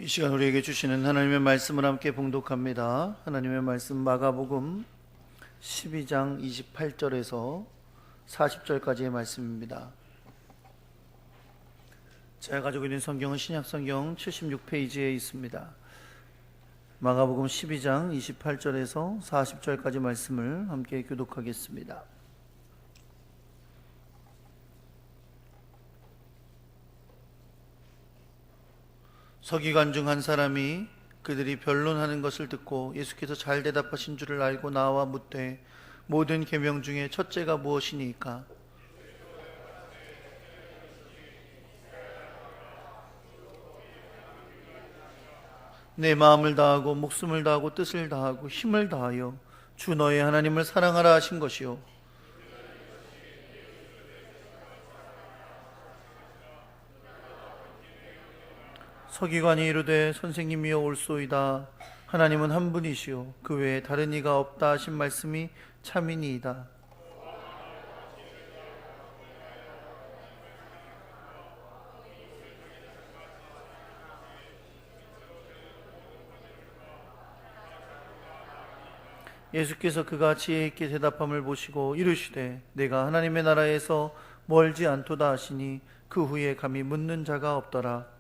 이 시간 우리에게 주시는 하나님의 말씀을 함께 봉독합니다. 하나님의 말씀 마가복음 12장 28절에서 40절까지의 말씀입니다. 제가 가지고 있는 성경은 신약성경 76페이지에 있습니다. 마가복음 12장 28절에서 40절까지 말씀을 함께 교독하겠습니다. 서기관 중 한 사람이 그들이 변론하는 것을 듣고 예수께서 잘 대답하신 줄을 알고 나와 묻되 모든 계명 중에 첫째가 무엇이니까? 내 마음을 다하고 목숨을 다하고 뜻을 다하고 힘을 다하여 주 너의 하나님을 사랑하라 하신 것이요. 서기관이 이르되 선생님이여 옳소이다. 하나님은 한 분이시요 그 외에 다른 이가 없다 하신 말씀이 참이니이다. 예수께서 그가 지혜 있게 대답함을 보시고 이르시되 내가 하나님의 나라에서 멀지 않도다 하시니 그 후에 감히 묻는 자가 없더라.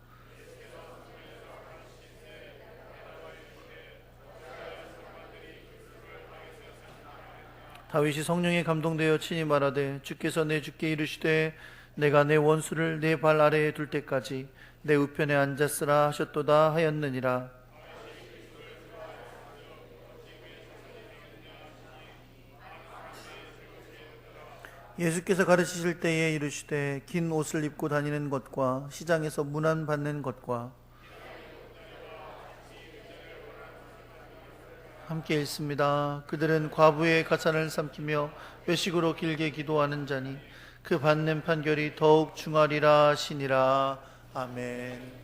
다윗이 성령에 감동되어 친히 말하되 주께서 내 주께 이르시되 내가 내 원수를 내 발 아래에 둘 때까지 내 우편에 앉았으라 하셨도다 하였느니라. 예수께서 가르치실 때에 이르시되 긴 옷을 입고 다니는 것과 시장에서 문안 받는 것과 함께 읽습니다. 그들은 과부의 가산을 삼키며 외식으로 길게 기도하는 자니 그 받는 판결이 더욱 중하리라 하시니라. 아멘.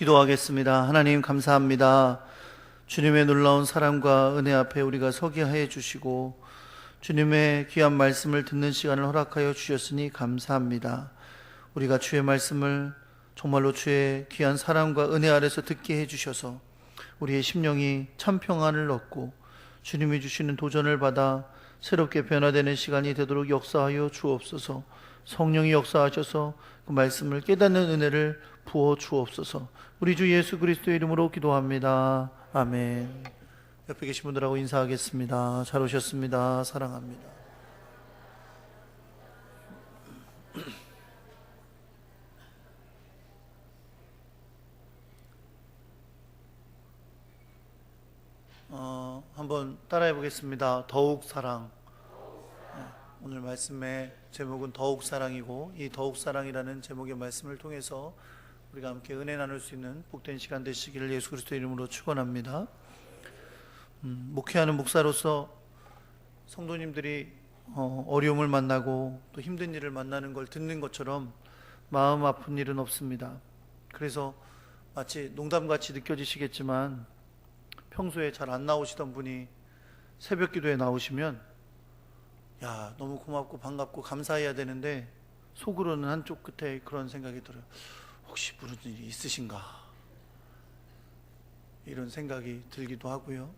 기도하겠습니다. 하나님 감사합니다. 주님의 놀라운 사랑과 은혜 앞에 우리가 서게 하여 주시고 주님의 귀한 말씀을 듣는 시간을 허락하여 주셨으니 감사합니다. 우리가 주의 말씀을 정말로 주의 귀한 사랑과 은혜 아래서 듣게 해주셔서 우리의 심령이 참 평안을 얻고 주님이 주시는 도전을 받아 새롭게 변화되는 시간이 되도록 역사하여 주옵소서. 성령이 역사하셔서 그 말씀을 깨닫는 은혜를 부어 주옵소서. 우리 주 예수 그리스도의 이름으로 기도합니다. 아멘. 옆에 계신 분들하고 인사하겠습니다. 잘 오셨습니다. 사랑합니다. 한번 따라해 보겠습니다. 더욱 사랑. 오늘 말씀의 제목은 더욱 사랑이고, 이 더욱 사랑이라는 제목의 말씀을 통해서 우리가 함께 은혜 나눌 수 있는 복된 시간 되시기를 예수 그리스도의 이름으로 축원합니다. 목회하는 목사로서 성도님들이 어려움을 만나고 또 힘든 일을 만나는 걸 듣는 것처럼 마음 아픈 일은 없습니다. 그래서 마치 농담같이 느껴지시겠지만 평소에 잘 안 나오시던 분이 새벽 기도에 나오시면 야, 너무 고맙고 반갑고 감사해야 되는데 속으로는 한쪽 끝에 그런 생각이 들어요. 혹시 무슨 일이 있으신가? 이런 생각이 들기도 하고요.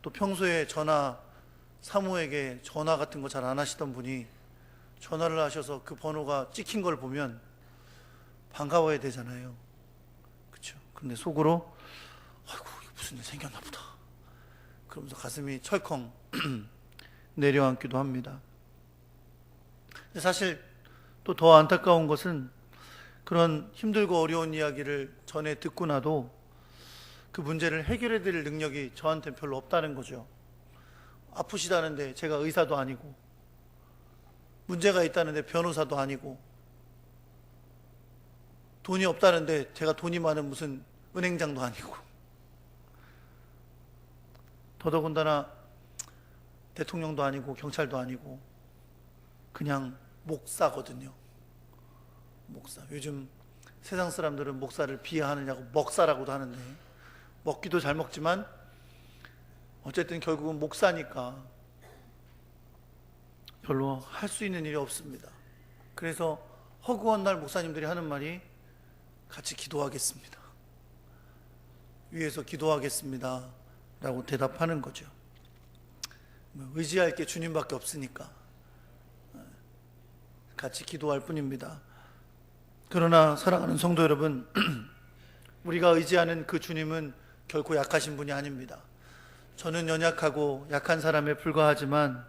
또 평소에 사모에게 전화 같은 거 잘 안 하시던 분이 전화를 하셔서 그 번호가 찍힌 걸 보면 반가워야 되잖아요. 그렇죠? 근데 속으로 아이고, 무슨 일 생겼나 보다. 그러면서 가슴이 철컹 내려앉기도 합니다. 사실 또 더 안타까운 것은 그런 힘들고 어려운 이야기를 전에 듣고 나도 그 문제를 해결해 드릴 능력이 저한테는 별로 없다는 거죠. 아프시다는데 제가 의사도 아니고, 문제가 있다는데 변호사도 아니고, 돈이 없다는데 제가 돈이 많은 무슨 은행장도 아니고, 더더군다나 대통령도 아니고 경찰도 아니고 그냥 목사거든요. 목사. 요즘 세상 사람들은 목사를 비하하느냐고 먹사라고도 하는데, 먹기도 잘 먹지만 어쨌든 결국은 목사니까 별로 할 수 있는 일이 없습니다. 그래서 허구한 날 목사님들이 하는 말이 같이 기도하겠습니다, 위에서 기도하겠습니다 라고 대답하는 거죠. 의지할 게 주님밖에 없으니까 같이 기도할 뿐입니다. 그러나 사랑하는 성도 여러분, 우리가 의지하는 그 주님은 결코 약하신 분이 아닙니다. 저는 연약하고 약한 사람에 불과하지만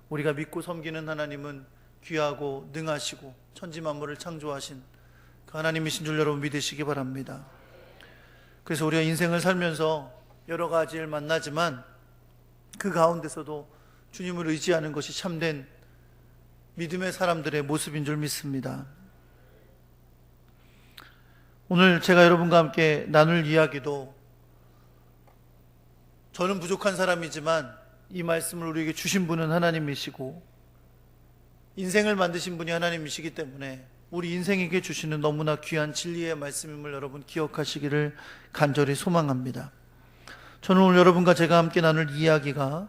우리가 믿고 섬기는 하나님은 귀하고 능하시고 천지만물을 창조하신 그 하나님이신 줄 여러분 믿으시기 바랍니다. 그래서 우리가 인생을 살면서 여러 가지 일 만나지만 그 가운데서도 주님을 의지하는 것이 참된 믿음의 사람들의 모습인 줄 믿습니다. 오늘 제가 여러분과 함께 나눌 이야기도 저는 부족한 사람이지만 이 말씀을 우리에게 주신 분은 하나님이시고 인생을 만드신 분이 하나님이시기 때문에 우리 인생에게 주시는 너무나 귀한 진리의 말씀임을 여러분 기억하시기를 간절히 소망합니다. 저는 오늘 여러분과 제가 함께 나눌 이야기가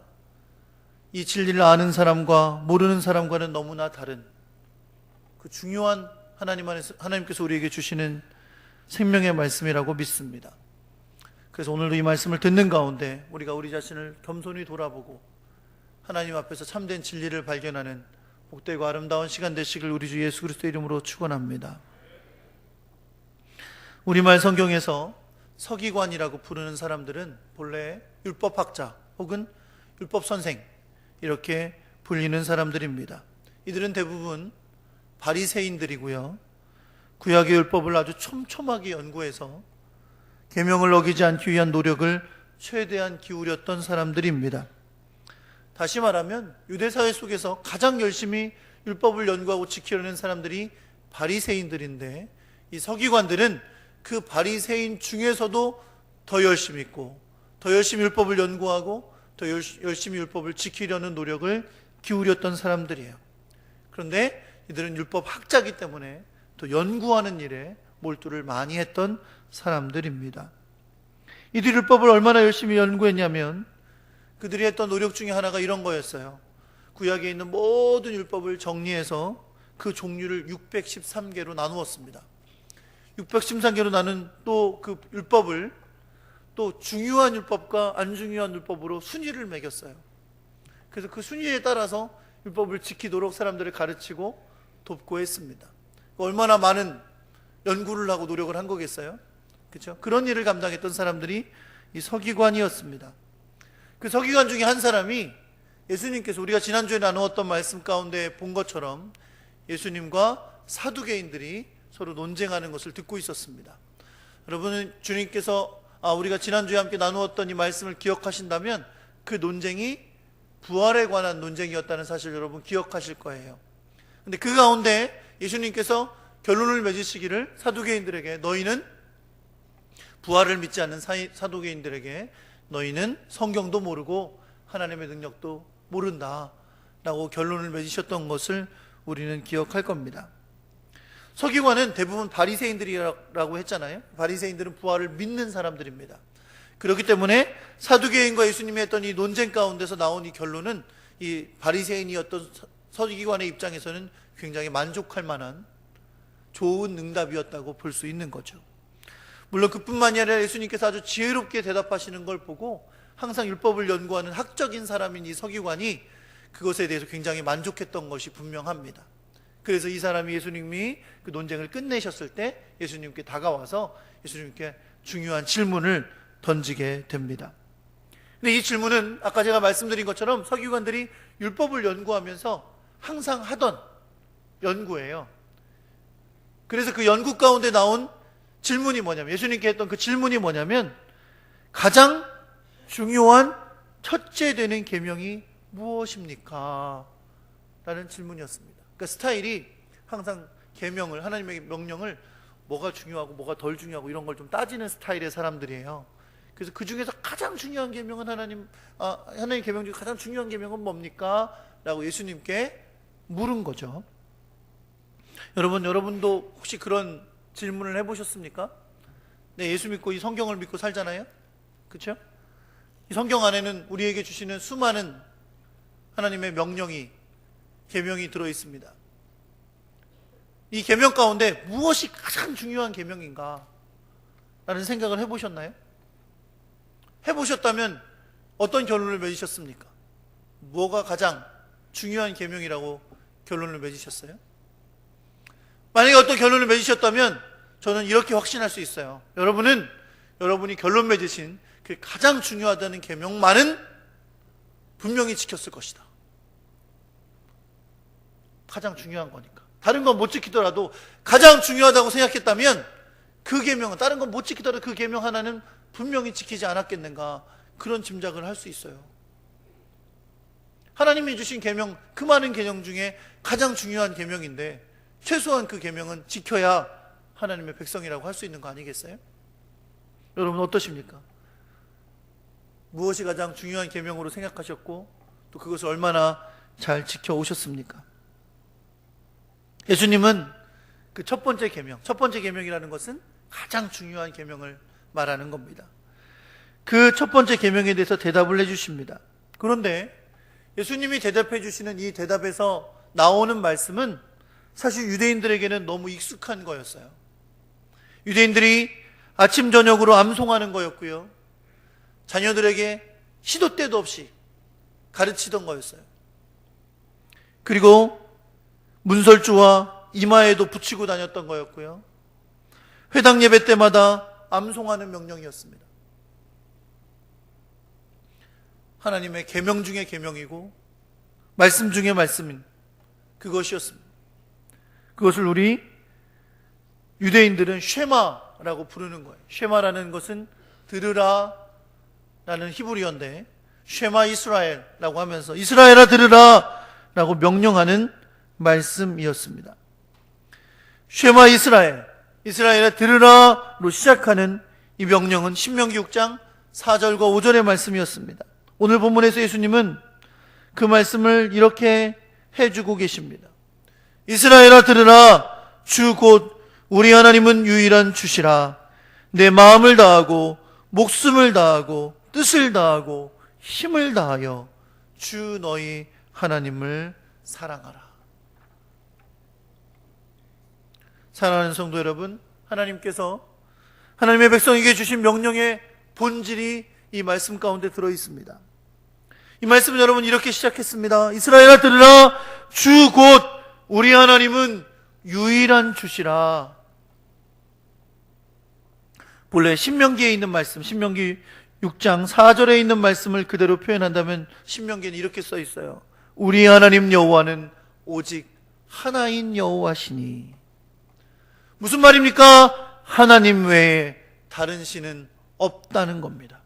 이 진리를 아는 사람과 모르는 사람과는 너무나 다른 그 중요한 하나님 안에서 하나님께서 우리에게 주시는 생명의 말씀이라고 믿습니다. 그래서 오늘도 이 말씀을 듣는 가운데 우리가 우리 자신을 겸손히 돌아보고 하나님 앞에서 참된 진리를 발견하는 복되고 아름다운 시간 되시길 우리 주 예수 그리스도의 이름으로 축원합니다. 우리말 성경에서 서기관이라고 부르는 사람들은 본래 율법학자 혹은 율법선생 이렇게 불리는 사람들입니다. 이들은 대부분 바리새인들이고요, 구약의 율법을 아주 촘촘하게 연구해서 계명을 어기지 않기 위한 노력을 최대한 기울였던 사람들입니다. 다시 말하면 유대사회 속에서 가장 열심히 율법을 연구하고 지키려는 사람들이 바리새인들인데, 이 서기관들은 그 바리새인 중에서도 더 열심히 있고 더 열심히 율법을 연구하고 더 열심히 율법을 지키려는 노력을 기울였던 사람들이에요. 그런데 이들은 율법 학자이기 때문에 또 연구하는 일에 몰두를 많이 했던 사람들입니다. 이들이 율법을 얼마나 열심히 연구했냐면 그들이 했던 노력 중에 하나가 이런 거였어요. 구약에 있는 모든 율법을 정리해서 그 종류를 613개로 나누었습니다. 613개로 나눈 또 그 율법을 또 중요한 율법과 안 중요한 율법으로 순위를 매겼어요. 그래서 그 순위에 따라서 율법을 지키도록 사람들을 가르치고 돕고 했습니다. 얼마나 많은 연구를 하고 노력을 한 거겠어요? 그렇죠? 그런 일을 감당했던 사람들이 이 서기관이었습니다. 그 서기관 중에 한 사람이 예수님께서 우리가 지난주에 나누었던 말씀 가운데 본 것처럼 예수님과 사두개인들이 서로 논쟁하는 것을 듣고 있었습니다. 여러분은 주님께서 우리가 지난주에 함께 나누었던 이 말씀을 기억하신다면 그 논쟁이 부활에 관한 논쟁이었다는 사실을 여러분 기억하실 거예요. 근데 그 가운데 예수님께서 결론을 맺으시기를 사두개인들에게 너희는 부활을 믿지 않는 사두개인들에게 너희는 성경도 모르고 하나님의 능력도 모른다 라고 결론을 맺으셨던 것을 우리는 기억할 겁니다. 서기관은 대부분 바리새인들이라고 했잖아요. 바리새인들은 부활을 믿는 사람들입니다. 그렇기 때문에 사두개인과 예수님이 했던 이 논쟁 가운데서 나온 이 결론은 이 바리새인이었던 서기관의 입장에서는 굉장히 만족할 만한 좋은 응답이었다고 볼 수 있는 거죠. 물론 그뿐만이 아니라 예수님께서 아주 지혜롭게 대답하시는 걸 보고 항상 율법을 연구하는 학적인 사람인 이 서기관이 그것에 대해서 굉장히 만족했던 것이 분명합니다. 그래서 이 사람이 예수님이 그 논쟁을 끝내셨을 때 예수님께 다가와서 예수님께 중요한 질문을 던지게 됩니다. 근데 이 질문은 아까 제가 말씀드린 것처럼 서기관들이 율법을 연구하면서 항상 하던 연구예요. 그래서 그 연구 가운데 나온 질문이 뭐냐면, 예수님께 했던 그 질문이 뭐냐면, 가장 중요한 첫째 되는 계명이 무엇입니까? 라는 질문이었습니다. 그러니까 스타일이 항상 계명을, 하나님의 명령을 뭐가 중요하고 뭐가 덜 중요하고 이런 걸 좀 따지는 스타일의 사람들이에요. 그래서 그 중에서 가장 중요한 계명은 하나님 계명 중에 가장 중요한 계명은 뭡니까? 라고 예수님께 물은 거죠. 여러분도 혹시 그런 질문을 해보셨습니까? 네, 예수 믿고 이 성경을 믿고 살잖아요. 그렇죠? 이 성경 안에는 우리에게 주시는 수많은 하나님의 명령이, 계명이 들어 있습니다. 이 계명 가운데 무엇이 가장 중요한 계명인가? 라는 생각을 해보셨나요? 해보셨다면 어떤 결론을 맺으셨습니까? 뭐가 가장 중요한 계명이라고 결론을 맺으셨어요? 만약에 어떤 결론을 맺으셨다면 저는 이렇게 확신할 수 있어요. 여러분이 결론 맺으신 그 가장 중요하다는 계명만은 분명히 지켰을 것이다. 가장 중요한 거니까. 다른 건 못 지키더라도 가장 중요하다고 생각했다면 그 계명은, 다른 건 못 지키더라도 그 계명 하나는 분명히 지키지 않았겠는가, 그런 짐작을 할 수 있어요. 하나님이 주신 계명, 그 많은 계명 중에 가장 중요한 계명인데 최소한 그 계명은 지켜야 하나님의 백성이라고 할 수 있는 거 아니겠어요? 여러분 어떠십니까? 무엇이 가장 중요한 계명으로 생각하셨고 또 그것을 얼마나 잘 지켜오셨습니까? 예수님은 그 첫 번째 계명이라는 것은 가장 중요한 계명을 말하는 겁니다. 그 첫 번째 계명에 대해서 대답을 해주십니다. 그런데 예수님이 대답해 주시는 이 대답에서 나오는 말씀은 사실 유대인들에게는 너무 익숙한 거였어요. 유대인들이 아침 저녁으로 암송하는 거였고요, 자녀들에게 시도 때도 없이 가르치던 거였어요. 그리고 문설주와 이마에도 붙이고 다녔던 거였고요, 회당 예배 때마다 암송하는 명령이었습니다. 하나님의 계명 중에 계명이고 말씀 중에 말씀인 그것이었습니다. 그것을 우리 유대인들은 쉐마라고 부르는 거예요. 쉐마라는 것은 들으라 라는 히브리어인데, 쉐마 이스라엘라고 하면서 이스라엘아 들으라 라고 명령하는 말씀이었습니다. 쉐마 이스라엘아 들으라로 시작하는 이 명령은 신명기 6장 4절과 5절의 말씀이었습니다. 오늘 본문에서 예수님은 그 말씀을 이렇게 해주고 계십니다. 이스라엘아 들으라, 주 곧 우리 하나님은 유일한 주시라. 내 마음을 다하고 목숨을 다하고 뜻을 다하고 힘을 다하여 주 너희 하나님을 사랑하라. 사랑하는 성도 여러분, 하나님께서 하나님의 백성에게 주신 명령의 본질이 이 말씀 가운데 들어 있습니다. 이 말씀은 여러분 이렇게 시작했습니다. 이스라엘아 들으라. 주 곧 우리 하나님은 유일한 주시라. 본래 신명기에 있는 말씀, 신명기 6장 4절에 있는 말씀을 그대로 표현한다면 신명기에는 이렇게 써 있어요. 우리 하나님 여호와는 오직 하나인 여호와시니. 무슨 말입니까? 하나님 외에 다른 신은 없다는 겁니다.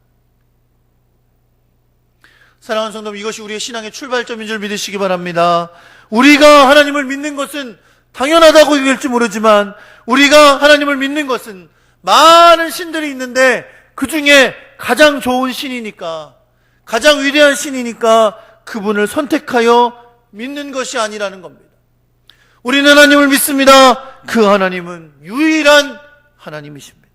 사랑하는 성도, 이것이 우리의 신앙의 출발점인 줄 믿으시기 바랍니다. 우리가 하나님을 믿는 것은 당연하다고 될지 모르지만 우리가 하나님을 믿는 것은 많은 신들이 있는데 그 중에 가장 좋은 신이니까, 가장 위대한 신이니까 그분을 선택하여 믿는 것이 아니라는 겁니다. 우리는 하나님을 믿습니다. 그 하나님은 유일한 하나님이십니다.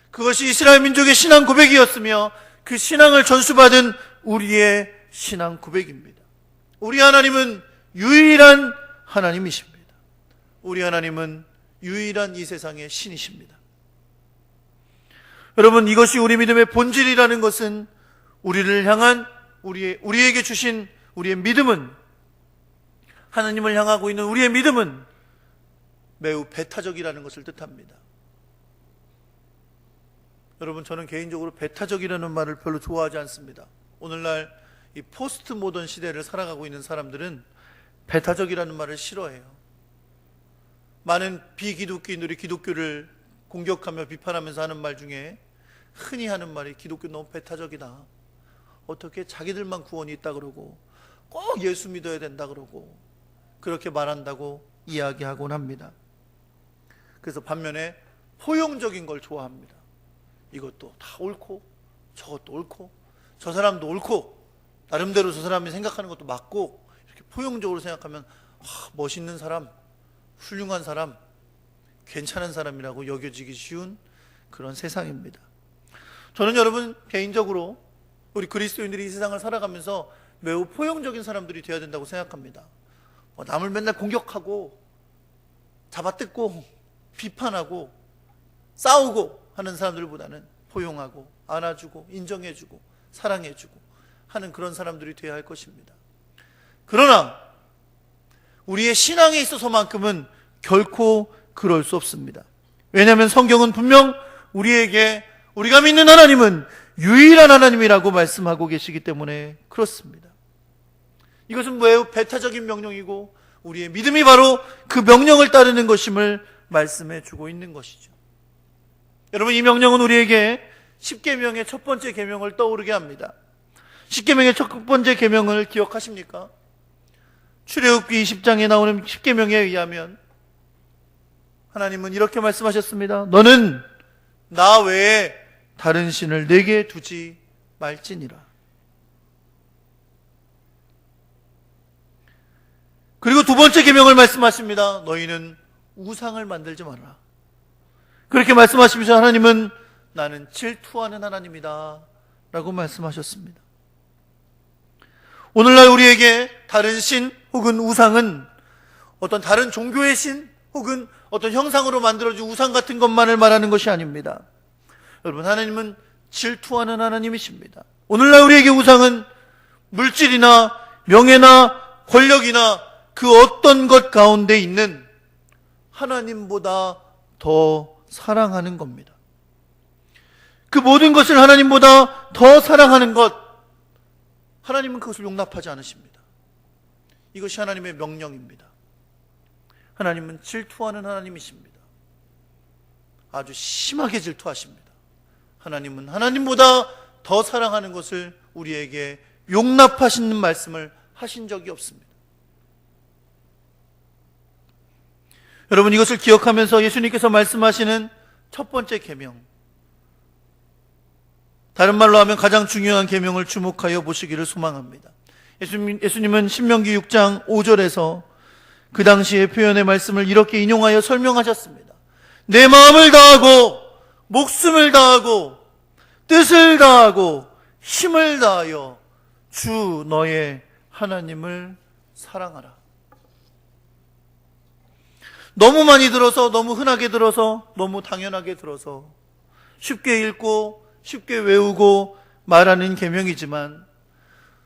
그것이 이스라엘 민족의 신앙 고백이었으며 그 신앙을 전수받은 우리의 신앙 고백입니다. 우리 하나님은 유일한 하나님이십니다. 우리 하나님은 유일한 이 세상의 신이십니다. 여러분, 이것이 우리 믿음의 본질이라는 것은 우리를 향한 우리에게 주신 우리의 믿음은, 하나님을 향하고 있는 우리의 믿음은 매우 배타적이라는 것을 뜻합니다. 여러분, 저는 개인적으로 배타적이라는 말을 별로 좋아하지 않습니다. 오늘날 이 포스트 모던 시대를 살아가고 있는 사람들은 배타적이라는 말을 싫어해요. 많은 비기독교인들이 기독교를 공격하며 비판하면서 하는 말 중에 흔히 하는 말이 기독교 너무 배타적이다. 어떻게 자기들만 구원이 있다 그러고 꼭 예수 믿어야 된다 그러고 그렇게 말한다고 이야기하곤 합니다. 그래서 반면에 포용적인 걸 좋아합니다. 이것도 다 옳고 저것도 옳고 저 사람도 옳고 나름대로 저 사람이 생각하는 것도 맞고 이렇게 포용적으로 생각하면 멋있는 사람, 훌륭한 사람, 괜찮은 사람이라고 여겨지기 쉬운 그런 세상입니다. 저는 여러분 개인적으로 우리 그리스도인들이 이 세상을 살아가면서 매우 포용적인 사람들이 되어야 된다고 생각합니다. 남을 맨날 공격하고 잡아뜯고 비판하고 싸우고 하는 사람들보다는 포용하고 안아주고 인정해주고 사랑해주고 하는 그런 사람들이 되어야 할 것입니다. 그러나 우리의 신앙에 있어서만큼은 결코 그럴 수 없습니다. 왜냐하면 성경은 분명 우리에게 우리가 믿는 하나님은 유일한 하나님이라고 말씀하고 계시기 때문에 그렇습니다. 이것은 매우 배타적인 명령이고 우리의 믿음이 바로 그 명령을 따르는 것임을 말씀해 주고 있는 것이죠. 여러분, 이 명령은 우리에게 십계명의 첫 번째 계명을 떠오르게 합니다. 십계명의 첫 번째 계명을 기억하십니까? 출애굽기 20장에 나오는 십계명에 의하면 하나님은 이렇게 말씀하셨습니다. 너는 나 외에 다른 신을 내게 두지 말지니라. 그리고 두 번째 계명을 말씀하십니다. 너희는 우상을 만들지 말라. 그렇게 말씀하시면서 하나님은 나는 질투하는 하나님이다 라고 말씀하셨습니다. 오늘날 우리에게 다른 신 혹은 우상은 어떤 다른 종교의 신 혹은 어떤 형상으로 만들어진 우상 같은 것만을 말하는 것이 아닙니다. 여러분, 하나님은 질투하는 하나님이십니다. 오늘날 우리에게 우상은 물질이나 명예나 권력이나 그 어떤 것 가운데 있는 하나님보다 더 사랑하는 겁니다. 그 모든 것을 하나님보다 더 사랑하는 것, 하나님은 그것을 용납하지 않으십니다. 이것이 하나님의 명령입니다. 하나님은 질투하는 하나님이십니다. 아주 심하게 질투하십니다. 하나님은 하나님보다 더 사랑하는 것을 우리에게 용납하시는 말씀을 하신 적이 없습니다. 여러분, 이것을 기억하면서 예수님께서 말씀하시는 첫 번째 계명, 다른 말로 하면 가장 중요한 계명을 주목하여 보시기를 소망합니다. 예수님은 신명기 6장 5절에서 그 당시의 표현의 말씀을 이렇게 인용하여 설명하셨습니다. 내 마음을 다하고 목숨을 다하고 뜻을 다하고 힘을 다하여 주 너의 하나님을 사랑하라. 너무 많이 들어서, 너무 흔하게 들어서, 너무 당연하게 들어서 쉽게 읽고 쉽게 외우고 말하는 계명이지만,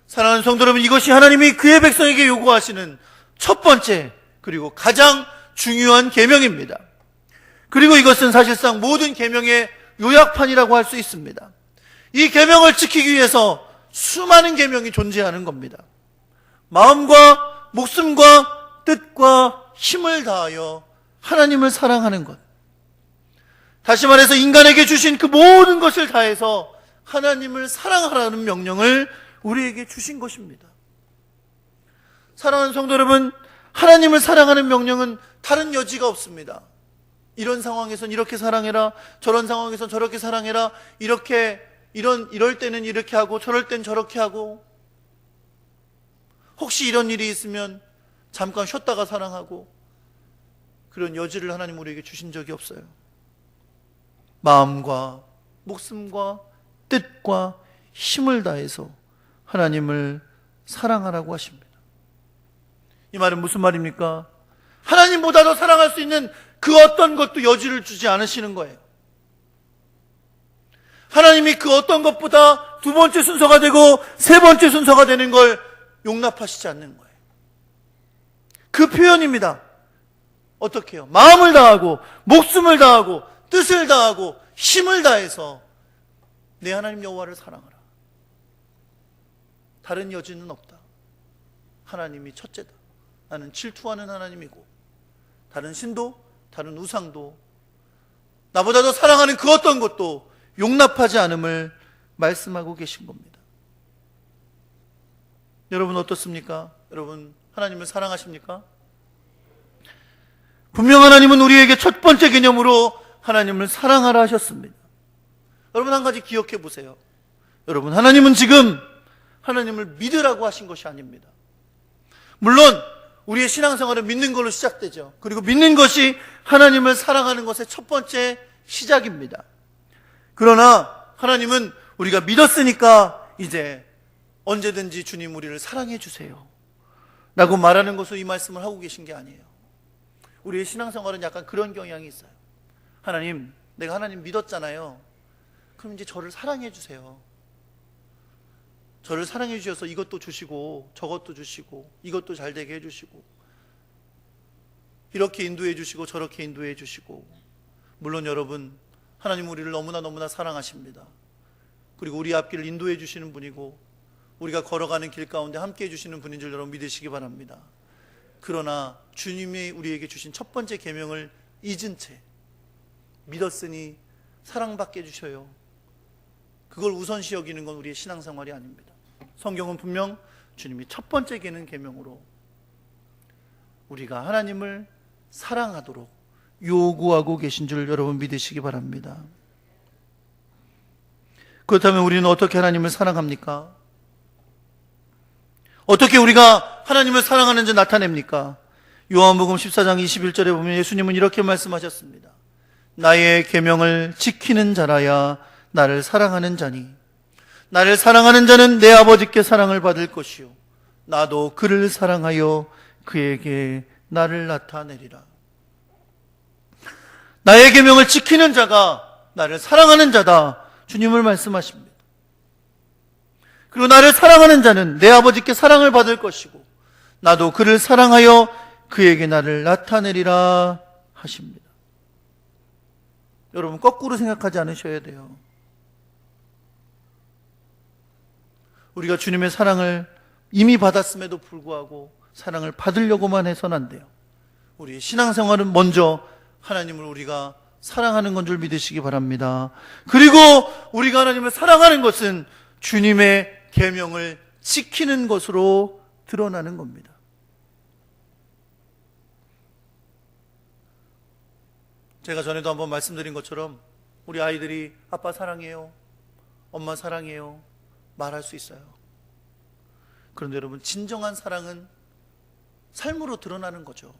사랑하는 성도 여러분, 이것이 하나님이 그의 백성에게 요구하시는 첫 번째 그리고 가장 중요한 계명입니다. 그리고 이것은 사실상 모든 계명의 요약판이라고 할 수 있습니다. 이 계명을 지키기 위해서 수많은 계명이 존재하는 겁니다. 마음과 목숨과 뜻과 힘을 다하여 하나님을 사랑하는 것. 다시 말해서 인간에게 주신 그 모든 것을 다해서 하나님을 사랑하라는 명령을 우리에게 주신 것입니다. 사랑하는 성도 여러분, 하나님을 사랑하는 명령은 다른 여지가 없습니다. 이런 상황에선 이렇게 사랑해라, 저런 상황에선 저렇게 사랑해라, 이럴 때는 이렇게 하고 저럴 땐 저렇게 하고, 혹시 이런 일이 있으면 잠깐 쉬었다가 사랑하고, 그런 여지를 하나님 우리에게 주신 적이 없어요. 마음과 목숨과 뜻과 힘을 다해서 하나님을 사랑하라고 하십니다. 이 말은 무슨 말입니까? 하나님보다 더 사랑할 수 있는 그 어떤 것도 여지를 주지 않으시는 거예요. 하나님이 그 어떤 것보다 두 번째 순서가 되고 세 번째 순서가 되는 걸 용납하시지 않는 거예요. 그 표현입니다. 어떻게 해요? 마음을 다하고 목숨을 다하고 뜻을 다하고 힘을 다해서 내 하나님 여호와를 사랑하라. 다른 여지는 없다. 하나님이 첫째다. 나는 질투하는 하나님이고, 다른 신도, 다른 우상도, 나보다 더 사랑하는 그 어떤 것도 용납하지 않음을 말씀하고 계신 겁니다. 여러분 어떻습니까? 여러분 하나님을 사랑하십니까? 분명 하나님은 우리에게 첫 번째 개념으로 하나님을 사랑하라 하셨습니다. 여러분 한 가지 기억해 보세요. 여러분, 하나님은 지금 하나님을 믿으라고 하신 것이 아닙니다. 물론 우리의 신앙생활은 믿는 걸로 시작되죠. 그리고 믿는 것이 하나님을 사랑하는 것의 첫 번째 시작입니다. 그러나 하나님은 우리가 믿었으니까 이제 언제든지 주님 우리를 사랑해 주세요 라고 말하는 것으로 이 말씀을 하고 계신 게 아니에요. 우리의 신앙생활은 약간 그런 경향이 있어요. 하나님, 내가 하나님 믿었잖아요. 그럼 이제 저를 사랑해 주세요. 저를 사랑해 주셔서 이것도 주시고 저것도 주시고 이것도 잘 되게 해주시고 이렇게 인도해 주시고 저렇게 인도해 주시고. 물론 여러분, 하나님 우리를 너무나 사랑하십니다. 그리고 우리 앞길을 인도해 주시는 분이고 우리가 걸어가는 길 가운데 함께해 주시는 분인 줄 여러분 믿으시기 바랍니다. 그러나 주님이 우리에게 주신 첫 번째 계명을 잊은 채 믿었으니 사랑받게 해주셔요, 그걸 우선시 여기는 건 우리의 신앙생활이 아닙니다. 성경은 분명 주님이 첫 번째 계명으로 우리가 하나님을 사랑하도록 요구하고 계신 줄 여러분 믿으시기 바랍니다. 그렇다면 우리는 어떻게 하나님을 사랑합니까? 어떻게 우리가 하나님을 사랑하는지 나타냅니까? 요한복음 14장 21절에 보면 예수님은 이렇게 말씀하셨습니다. 나의 계명을 지키는 자라야 나를 사랑하는 자니 나를 사랑하는 자는 내 아버지께 사랑을 받을 것이요 나도 그를 사랑하여 그에게 나를 나타내리라. 나의 계명을 지키는 자가 나를 사랑하는 자다, 주님을 말씀하십니다. 그리고 나를 사랑하는 자는 내 아버지께 사랑을 받을 것이고 나도 그를 사랑하여 그에게 나를 나타내리라 하십니다. 여러분 거꾸로 생각하지 않으셔야 돼요. 우리가 주님의 사랑을 이미 받았음에도 불구하고 사랑을 받으려고만 해서는 안 돼요. 우리의 신앙생활은 먼저 하나님을 우리가 사랑하는 건 줄 믿으시기 바랍니다. 그리고 우리가 하나님을 사랑하는 것은 주님의 계명을 지키는 것으로 드러나는 겁니다. 제가 전에도 한번 말씀드린 것처럼 우리 아이들이 아빠 사랑해요, 엄마 사랑해요 말할 수 있어요. 그런데 여러분 진정한 사랑은 삶으로 드러나는 거죠.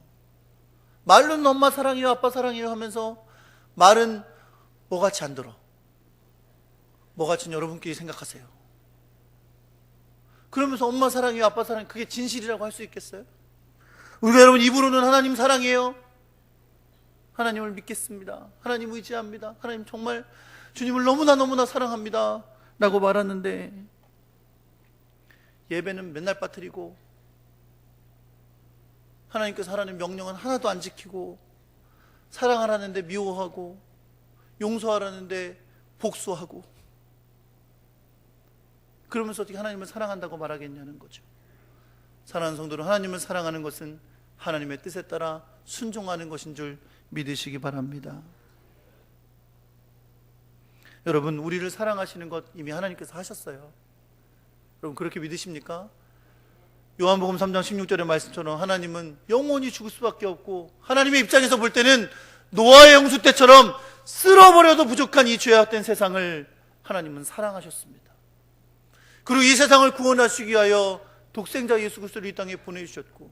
말로는 엄마 사랑해요, 아빠 사랑해요 하면서 말은 뭐같이 안 들어. 뭐같이 여러분끼리 생각하세요. 그러면서 엄마 사랑해요, 아빠 사랑해요, 그게 진실이라고 할 수 있겠어요? 우리가 여러분 입으로는 하나님 사랑해요, 하나님을 믿겠습니다, 하나님 의지합니다, 하나님 정말 주님을 너무나 사랑합니다 라고 말하는데 예배는 맨날 빠뜨리고 하나님께서 하라는 명령은 하나도 안 지키고 사랑하라는데 미워하고 용서하라는데 복수하고 그러면서 어떻게 하나님을 사랑한다고 말하겠냐는 거죠. 사랑하는 성도는 하나님을 사랑하는 것은 하나님의 뜻에 따라 순종하는 것인 줄 믿으시기 바랍니다. 여러분, 우리를 사랑하시는 것 이미 하나님께서 하셨어요. 여러분 그렇게 믿으십니까? 요한복음 3장 16절의 말씀처럼 하나님은 영원히 죽을 수밖에 없고 하나님의 입장에서 볼 때는 노아의 홍수 때처럼 쓸어버려도 부족한 이 죄악된 세상을 하나님은 사랑하셨습니다. 그리고 이 세상을 구원하시기 위하여 독생자 예수 그리스도를 이 땅에 보내주셨고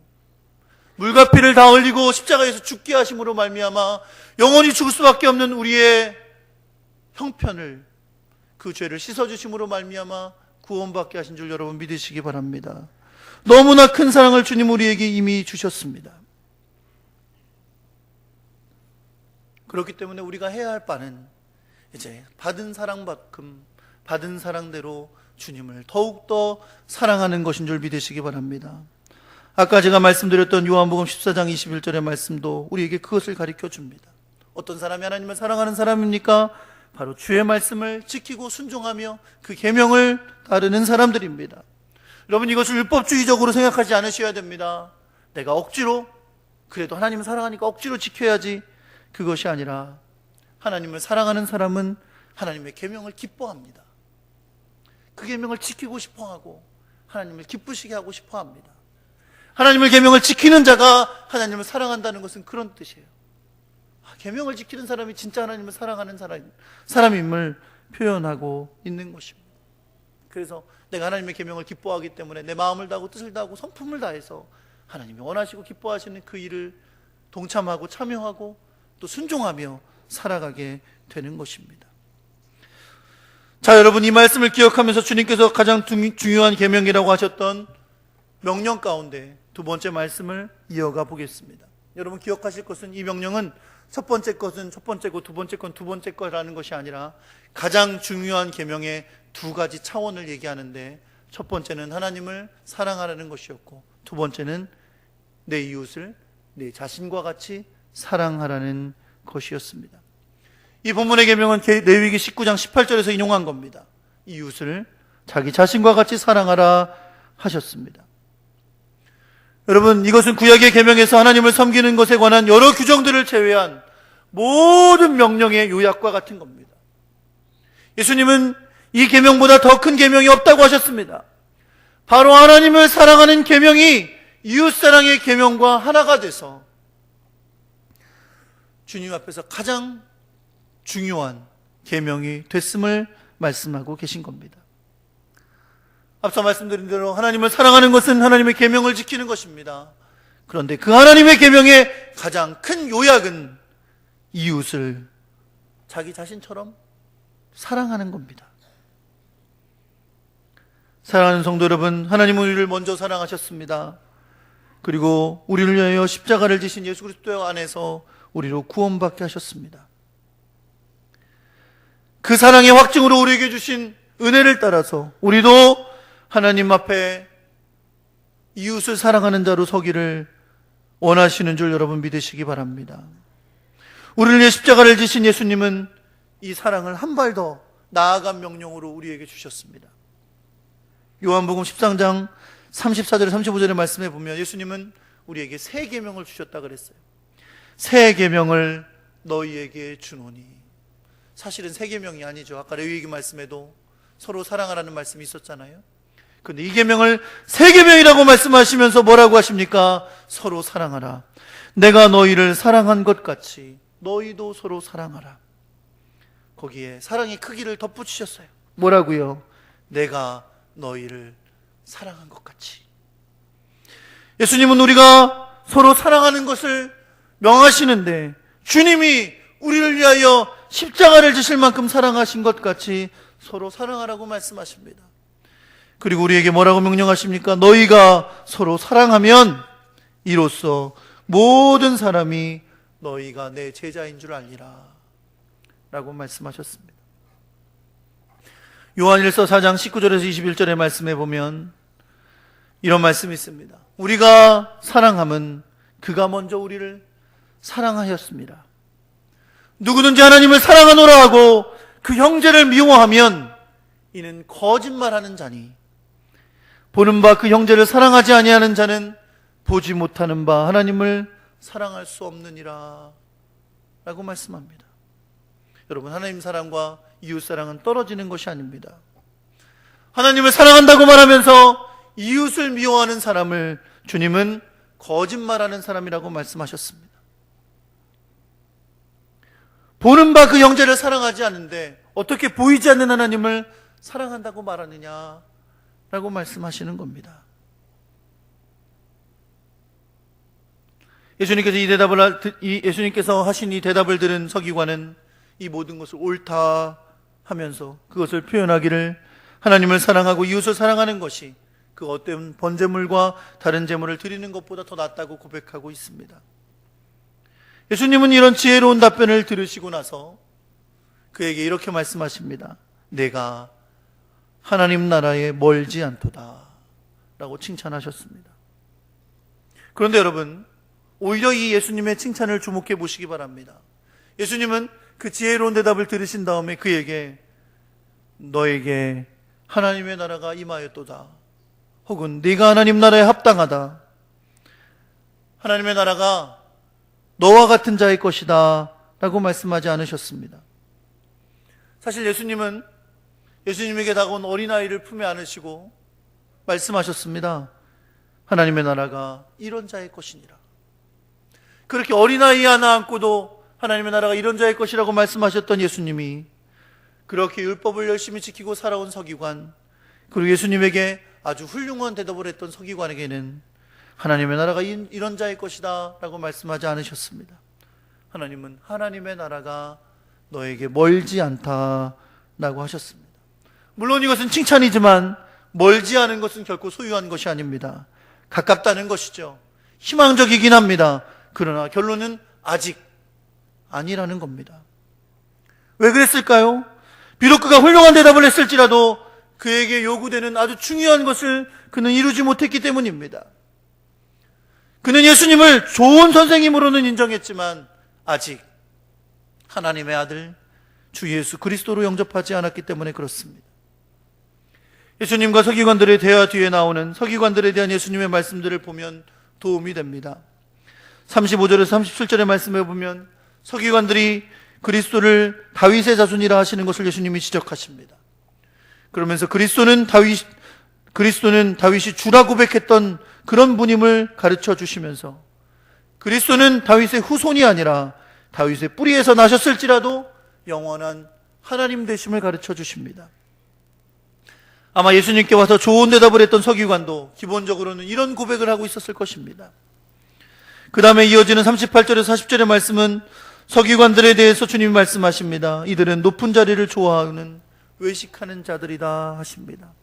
물과 피를 다 흘리고 십자가에서 죽게 하심으로 말미암아 영원히 죽을 수밖에 없는 우리의 형편을 그 죄를 씻어주심으로 말미암아 구원받게 하신 줄 여러분 믿으시기 바랍니다. 너무나 큰 사랑을 주님 우리에게 이미 주셨습니다. 그렇기 때문에 우리가 해야 할 바는 이제 받은 사랑만큼 받은 사랑대로 주님을 더욱더 사랑하는 것인 줄 믿으시기 바랍니다. 아까 제가 말씀드렸던 요한복음 14장 21절의 말씀도 우리에게 그것을 가르쳐 줍니다. 어떤 사람이 하나님을 사랑하는 사람입니까? 바로 주의 말씀을 지키고 순종하며 그 계명을 따르는 사람들입니다. 여러분 이것을 율법주의적으로 생각하지 않으셔야 됩니다. 내가 억지로 그래도 하나님을 사랑하니까 억지로 지켜야지, 그것이 아니라 하나님을 사랑하는 사람은 하나님의 계명을 기뻐합니다. 그 계명을 지키고 싶어하고 하나님을 기쁘시게 하고 싶어합니다. 하나님의 계명을 지키는 자가 하나님을 사랑한다는 것은 그런 뜻이에요. 계명을 지키는 사람이 진짜 하나님을 사랑하는 사람임을 표현하고 있는 것입니다. 그래서 내가 하나님의 계명을 기뻐하기 때문에 내 마음을 다하고 뜻을 다하고 성품을 다해서 하나님이 원하시고 기뻐하시는 그 일을 동참하고 참여하고 또 순종하며 살아가게 되는 것입니다. 자, 여러분 이 말씀을 기억하면서 주님께서 가장 중요한 계명이라고 하셨던 명령 가운데 두 번째 말씀을 이어가 보겠습니다. 여러분 기억하실 것은 이 명령은 첫 번째 것은 첫 번째고 두 번째 건 두 번째 거라는 것이 아니라 가장 중요한 계명의 두 가지 차원을 얘기하는데, 첫 번째는 하나님을 사랑하라는 것이었고 두 번째는 내 이웃을 내 자신과 같이 사랑하라는 것이었습니다. 이 본문의 계명은 레위기 19장 18절에서 인용한 겁니다. 이웃을 자기 자신과 같이 사랑하라 하셨습니다. 여러분 이것은 구약의 계명에서 하나님을 섬기는 것에 관한 여러 규정들을 제외한 모든 명령의 요약과 같은 겁니다. 예수님은 이 계명보다 더 큰 계명이 없다고 하셨습니다. 바로 하나님을 사랑하는 계명이 이웃사랑의 계명과 하나가 돼서 주님 앞에서 가장 중요한 계명이 됐음을 말씀하고 계신 겁니다. 앞서 말씀드린 대로 하나님을 사랑하는 것은 하나님의 계명을 지키는 것입니다. 그런데 그 하나님의 계명의 가장 큰 요약은 이웃을 자기 자신처럼 사랑하는 겁니다. 사랑하는 성도 여러분, 하나님은 우리를 먼저 사랑하셨습니다. 그리고 우리를 위하여 십자가를 지신 예수 그리스도 안에서 우리로 구원받게 하셨습니다. 그 사랑의 확증으로 우리에게 주신 은혜를 따라서 우리도 하나님 앞에 이웃을 사랑하는 자로 서기를 원하시는 줄 여러분 믿으시기 바랍니다. 우리를 위해 십자가를 지신 예수님은 이 사랑을 한 발 더 나아간 명령으로 우리에게 주셨습니다. 요한복음 13장 34절 35절의 말씀에 보면 예수님은 우리에게 새 계명을 주셨다 그랬어요. 새 계명을 너희에게 주노니. 사실은 새 계명이 아니죠. 아까 레위기 말씀에도 서로 사랑하라는 말씀이 있었잖아요. 그런데 이 계명을 새 계명이라고 말씀하시면서 뭐라고 하십니까? 서로 사랑하라. 내가 너희를 사랑한 것 같이 너희도 서로 사랑하라. 거기에 사랑의 크기를 덧붙이셨어요. 뭐라고요? 내가 너희를 사랑한 것 같이. 예수님은 우리가 서로 사랑하는 것을 명하시는데 주님이 우리를 위하여 십자가를 지실 만큼 사랑하신 것 같이 서로 사랑하라고 말씀하십니다. 그리고 우리에게 뭐라고 명령하십니까? 너희가 서로 사랑하면 이로써 모든 사람이 너희가 내 제자인 줄 알리라 라고 말씀하셨습니다. 요한일서 4장 19절에서 21절의 말씀에 보면 이런 말씀이 있습니다. 우리가 사랑함은 그가 먼저 우리를 사랑하였습니다. 누구든지 하나님을 사랑하노라 하고 그 형제를 미워하면 이는 거짓말하는 자니 보는 바 그 형제를 사랑하지 아니하는 자는 보지 못하는 바 하나님을 사랑할 수 없느니라 라고 말씀합니다. 여러분, 하나님 사랑과 이웃 사랑은 떨어지는 것이 아닙니다. 하나님을 사랑한다고 말하면서 이웃을 미워하는 사람을 주님은 거짓말하는 사람이라고 말씀하셨습니다. 보는 바 그 형제를 사랑하지 않는데 어떻게 보이지 않는 하나님을 사랑한다고 말하느냐 라고 말씀하시는 겁니다. 예수님께서 하신 이 대답을 들은 서기관은 이 모든 것을 옳다 하면서 그것을 표현하기를 하나님을 사랑하고 이웃을 사랑하는 것이 그 어떤 번제물과 다른 제물을 드리는 것보다 더 낫다고 고백하고 있습니다. 예수님은 이런 지혜로운 답변을 들으시고 나서 그에게 이렇게 말씀하십니다. 내가 하나님 나라에 멀지 않도다 라고 칭찬하셨습니다. 그런데 여러분, 오히려 이 예수님의 칭찬을 주목해 보시기 바랍니다. 예수님은 그 지혜로운 대답을 들으신 다음에 그에게 너에게 하나님의 나라가 임하였도다, 혹은 네가 하나님 나라에 합당하다, 하나님의 나라가 너와 같은 자의 것이다 라고 말씀하지 않으셨습니다. 사실 예수님은 예수님에게 다가온 어린아이를 품에 안으시고 말씀하셨습니다. 하나님의 나라가 이런 자의 것이니라. 그렇게 어린아이 하나 안고도 하나님의 나라가 이런 자의 것이라고 말씀하셨던 예수님이 그렇게 율법을 열심히 지키고 살아온 서기관, 그리고 예수님에게 아주 훌륭한 대답을 했던 서기관에게는 하나님의 나라가 이런 자의 것이다 라고 말씀하지 않으셨습니다. 하나님은 하나님의 나라가 너에게 멀지 않다라고 하셨습니다. 물론 이것은 칭찬이지만 멀지 않은 것은 결코 소유한 것이 아닙니다. 가깝다는 것이죠. 희망적이긴 합니다. 그러나 결론은 아직 아니라는 겁니다. 왜 그랬을까요? 비록 그가 훌륭한 대답을 했을지라도 그에게 요구되는 아주 중요한 것을 그는 이루지 못했기 때문입니다. 그는 예수님을 좋은 선생님으로는 인정했지만 아직 하나님의 아들 주 예수 그리스도로 영접하지 않았기 때문에 그렇습니다. 예수님과 서기관들의 대화 뒤에 나오는 서기관들에 대한 예수님의 말씀들을 보면 도움이 됩니다. 35절에서 37절의 말씀에 보면 서기관들이 그리스도를 다윗의 자손이라 하시는 것을 예수님이 지적하십니다. 그러면서 그리스도는 다윗이 주라 고백했던 그런 분임을 가르쳐 주시면서 그리스도는 다윗의 후손이 아니라 다윗의 뿌리에서 나셨을지라도 영원한 하나님 되심을 가르쳐 주십니다. 아마 예수님께 와서 좋은 대답을 했던 서기관도 기본적으로는 이런 고백을 하고 있었을 것입니다. 그 다음에 이어지는 38절에서 40절의 말씀은 서기관들에 대해서 주님이 말씀하십니다. 이들은 높은 자리를 좋아하는 외식하는 자들이다 하십니다.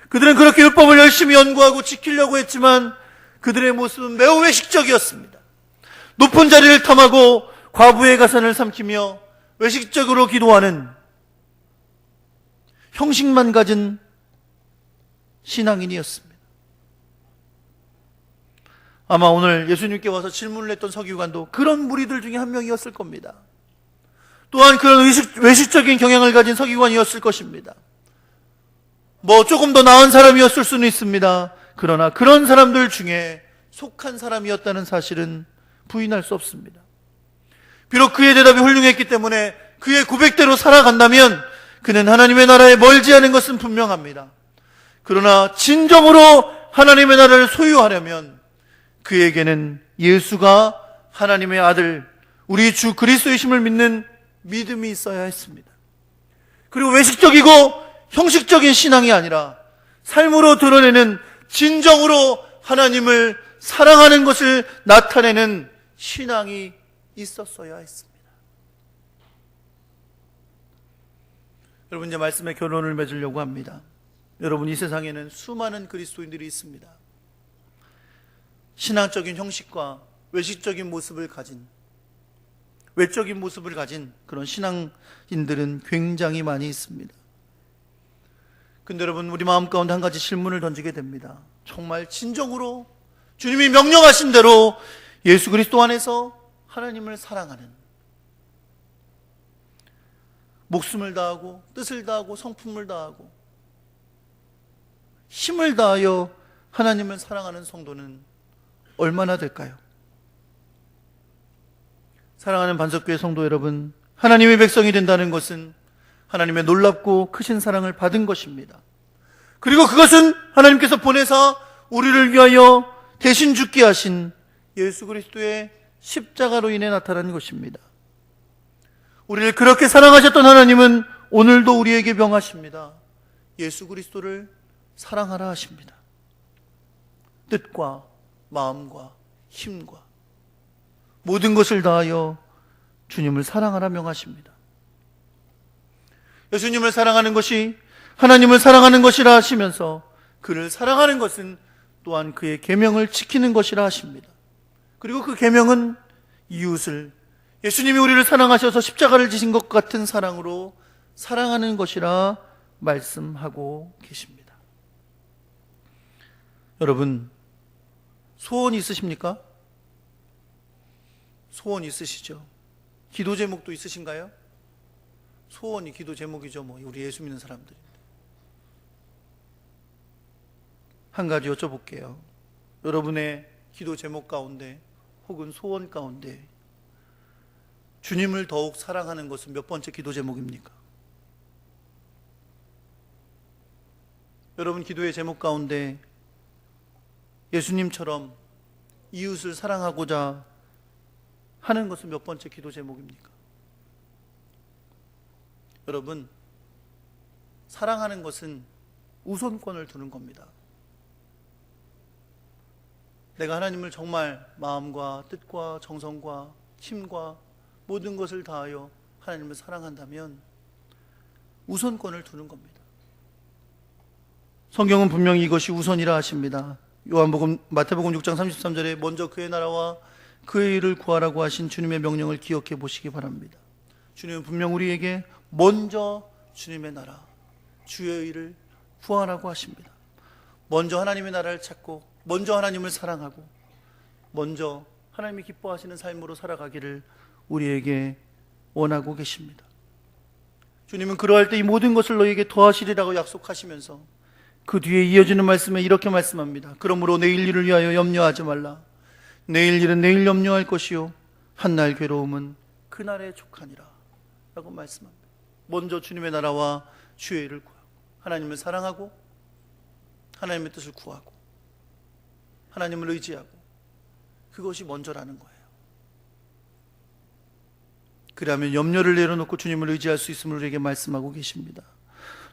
그들은 그렇게 율법을 열심히 연구하고 지키려고 했지만 그들의 모습은 매우 외식적이었습니다. 높은 자리를 탐하고 과부의 가산을 삼키며 외식적으로 기도하는 형식만 가진 신앙인이었습니다. 아마 오늘 예수님께 와서 질문을 했던 서기관도 그런 무리들 중에 한 명이었을 겁니다. 또한 그런 외식적인 경향을 가진 서기관이었을 것입니다. 조금 더 나은 사람이었을 수는 있습니다. 그러나 그런 사람들 중에 속한 사람이었다는 사실은 부인할 수 없습니다. 비록 그의 대답이 훌륭했기 때문에 그의 고백대로 살아간다면 그는 하나님의 나라에 멀지 않은 것은 분명합니다. 그러나 진정으로 하나님의 나라를 소유하려면 그에게는 예수가 하나님의 아들, 우리 주 그리스도이심을 믿는 믿음이 있어야 했습니다. 그리고 외식적이고 형식적인 신앙이 아니라 삶으로 드러내는 진정으로 하나님을 사랑하는 것을 나타내는 신앙이 있었어야 했습니다. 여러분, 이제 말씀의 결론을 맺으려고 합니다. 여러분, 이 세상에는 수많은 그리스도인들이 있습니다. 신앙적인 형식과 외식적인 모습을 가진, 외적인 모습을 가진 그런 신앙인들은 굉장히 많이 있습니다. 근데 여러분, 우리 마음 가운데 한 가지 질문을 던지게 됩니다. 정말 진정으로 주님이 명령하신 대로 예수 그리스도 안에서 하나님을 사랑하는, 목숨을 다하고 뜻을 다하고 성품을 다하고 힘을 다하여 하나님을 사랑하는 성도는 얼마나 될까요? 사랑하는 반석교회 성도 여러분, 하나님의 백성이 된다는 것은 하나님의 놀랍고 크신 사랑을 받은 것입니다. 그리고 그것은 하나님께서 보내사 우리를 위하여 대신 죽게 하신 예수 그리스도의 십자가로 인해 나타난 것입니다. 우리를 그렇게 사랑하셨던 하나님은 오늘도 우리에게 명하십니다. 예수 그리스도를 사랑하라 하십니다. 뜻과 마음과 힘과 모든 것을 다하여 주님을 사랑하라 명하십니다. 예수님을 사랑하는 것이 하나님을 사랑하는 것이라 하시면서 그를 사랑하는 것은 또한 그의 계명을 지키는 것이라 하십니다. 그리고 그 계명은 이웃을 예수님이 우리를 사랑하셔서 십자가를 지신 것 같은 사랑으로 사랑하는 것이라 말씀하고 계십니다. 여러분, 소원 있으십니까? 소원 있으시죠? 기도 제목도 있으신가요? 소원이 기도 제목이죠. 우리 예수 믿는 사람들이. 한 가지 여쭤볼게요. 여러분의 기도 제목 가운데 혹은 소원 가운데 주님을 더욱 사랑하는 것은 몇 번째 기도 제목입니까? 여러분 기도의 제목 가운데 예수님처럼 이웃을 사랑하고자 하는 것은 몇 번째 기도 제목입니까? 여러분, 사랑하는 것은 우선권을 두는 겁니다. 내가 하나님을 정말 마음과 뜻과 정성과 힘과 모든 것을 다하여 하나님을 사랑한다면 우선권을 두는 겁니다. 성경은 분명히 이것이 우선이라 하십니다. 마태복음 6장 33절에 먼저 그의 나라와 그의 일을 구하라고 하신 주님의 명령을 기억해 보시기 바랍니다. 주님은 분명 우리에게 먼저 주님의 나라, 주의 일을 구하라고 하십니다. 먼저 하나님의 나라를 찾고 먼저 하나님을 사랑하고 먼저 하나님이 기뻐하시는 삶으로 살아가기를 우리에게 원하고 계십니다. 주님은 그러할 때 이 모든 것을 너희에게 더하시리라고 약속하시면서 그 뒤에 이어지는 말씀에 이렇게 말씀합니다. 그러므로 내일 일을 위하여 염려하지 말라. 내일 일은 내일 염려할 것이요 한날 괴로움은 그날에 족하니라 라고 말씀합니다. 먼저 주님의 나라와 주의 일을 구하고 하나님을 사랑하고 하나님의 뜻을 구하고 하나님을 의지하고 그것이 먼저라는 거예요. 그러면 염려를 내려놓고 주님을 의지할 수 있음을 우리에게 말씀하고 계십니다.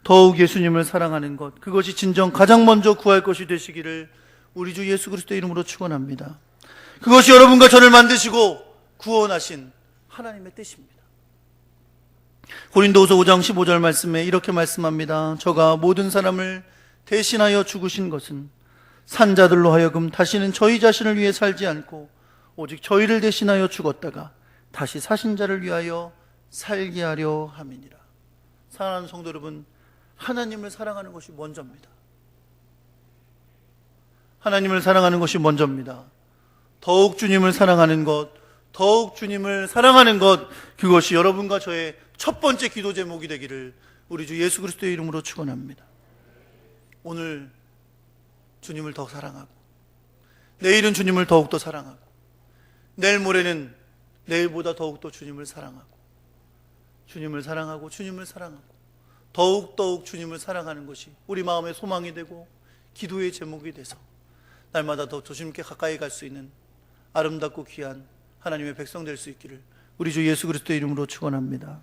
더욱 예수님을 사랑하는 것, 그것이 진정 가장 먼저 구할 것이 되시기를 우리 주 예수 그리스도의 이름으로 축원합니다. 그것이 여러분과 저를 만드시고 구원하신 하나님의 뜻입니다. 고린도후서 5장 15절 말씀에 이렇게 말씀합니다. 저가 모든 사람을 대신하여 죽으신 것은 산자들로 하여금 다시는 저희 자신을 위해 살지 않고 오직 저희를 대신하여 죽었다가 다시 사신 자를 위하여 살게 하려 함이니라. 사랑하는 성도 여러분, 하나님을 사랑하는 것이 먼저입니다. 하나님을 사랑하는 것이 먼저입니다. 더욱 주님을 사랑하는 것, 더욱 주님을 사랑하는 것, 그것이 여러분과 저의 첫 번째 기도 제목이 되기를 우리 주 예수 그리스도의 이름으로 축원합니다. 오늘 주님을 더 사랑하고 내일은 주님을 더욱더 사랑하고 내일 모레는 내일보다 더욱더 주님을 사랑하고 주님을 사랑하고 주님을 사랑하고 더욱 주님을 사랑하는 것이 우리 마음의 소망이 되고 기도의 제목이 돼서 날마다 더 주님께 가까이 갈 수 있는 아름답고 귀한 하나님의 백성 될 수 있기를 우리 주 예수 그리스도의 이름으로 축원합니다.